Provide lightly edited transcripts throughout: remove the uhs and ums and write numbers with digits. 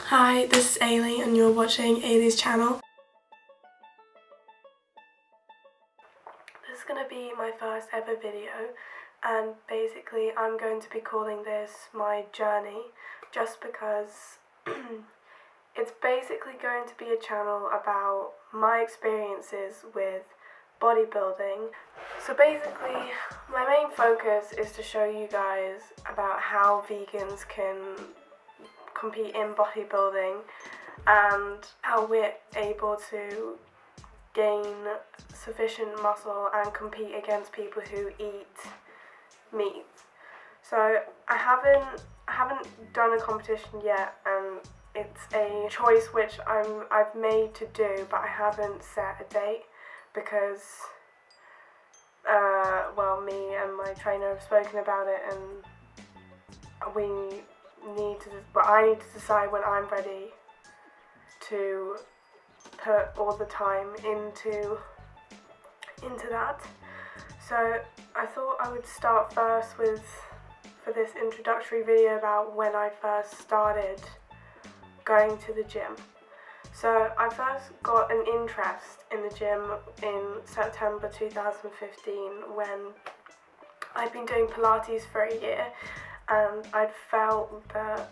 Hi, this is Ailey and you're watching Ailey's channel. This is going to be my first ever video, and basically I'm going to be calling this my journey just because it's basically going to be a channel about my experiences with bodybuilding. So basically my main focus is to show you guys about how vegans can compete in bodybuilding and how we're able to gain sufficient muscle and compete against people who eat meat. So I haven't done a competition yet, and it's a choice which I've made to do, but I haven't set a date because me and my trainer have spoken about it, and I need to decide when I'm ready to put all the time into that. So I thought I would start first for this introductory video about when I first started going to the gym. So I first got an interest in the gym in September 2015 when I'd been doing Pilates for a year, and I'd felt that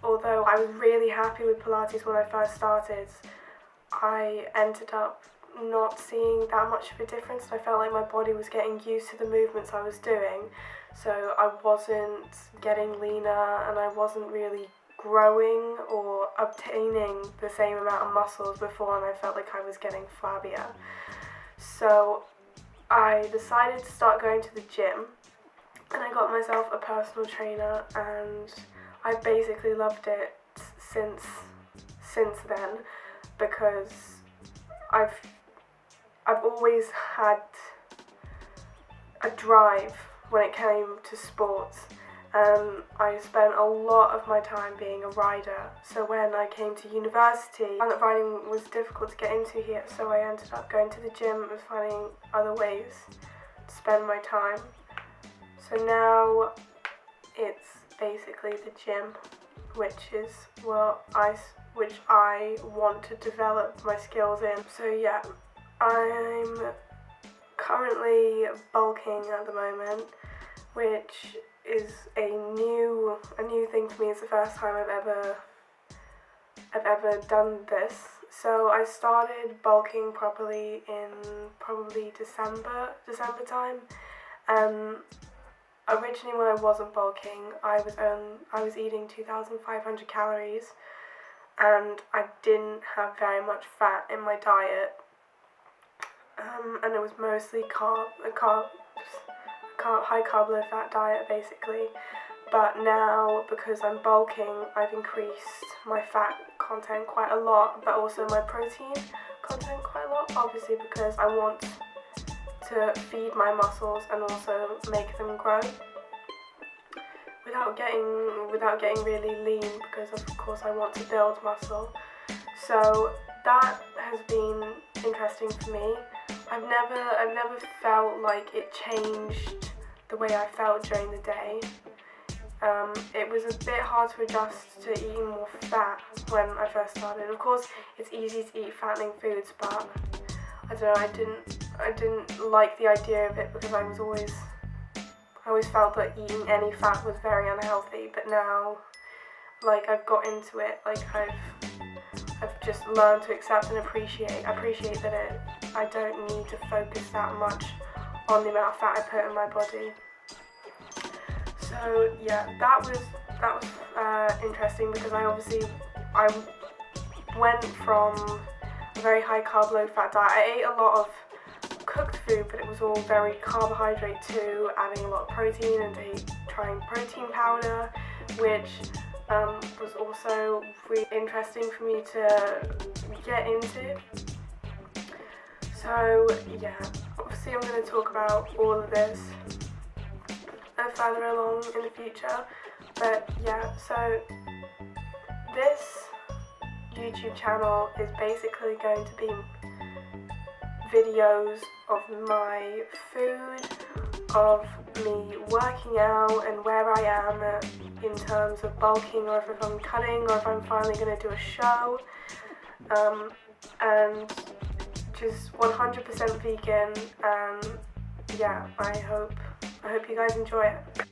although I was really happy with Pilates when I first started, I ended up not seeing that much of a difference. I felt like my body was getting used to the movements I was doing, so I wasn't getting leaner and I wasn't really growing or obtaining the same amount of muscles before, and I felt like I was getting flabbier. So I decided to start going to the gym, and I got myself a personal trainer, and I basically loved it since then, because I've always had a drive when it came to sports. I spent a lot of my time being a rider, so when I came to university, I found that riding was difficult to get into here, so I ended up going to the gym and finding other ways to spend my time. So now it's basically the gym, which I want to develop my skills in. So yeah, I'm currently bulking at the moment, which is a new thing for me. It's the first time I've ever done this. So I started bulking properly in probably December time. Originally, when I wasn't bulking, I was eating 2,500 calories, and I didn't have very much fat in my diet, and it was mostly high carb, low fat diet basically. But now, because I'm bulking, I've increased my fat content quite a lot, but also my protein content quite a lot, obviously because I want to feed my muscles and also make them grow without getting really lean, because of course I want to build muscle. So that has been interesting for me. I've never felt like it changed the way I felt during the day. It was a bit hard to adjust to eating more fat when I first started. Of course, it's easy to eat fattening foods, but I don't know, I didn't like the idea of it, because I always felt that eating any fat was very unhealthy. But now, like, I've got into it, like I've just learned to accept and appreciate that I don't need to focus that much on the amount of fat I put in my body. So yeah, that was interesting, because I went from a very high carb, low fat diet. I ate a lot of cooked food, but it was all very carbohydrate too, adding a lot of protein and trying protein powder, which was also really interesting for me to get into. So yeah, obviously I'm going to talk about all of this further along in the future, but yeah, so this YouTube channel is basically going to be videos of my food, of me working out and where I am in terms of bulking, or if I'm cutting, or if I'm finally going to do a show. And just 100% vegan, and yeah, I hope you guys enjoy it.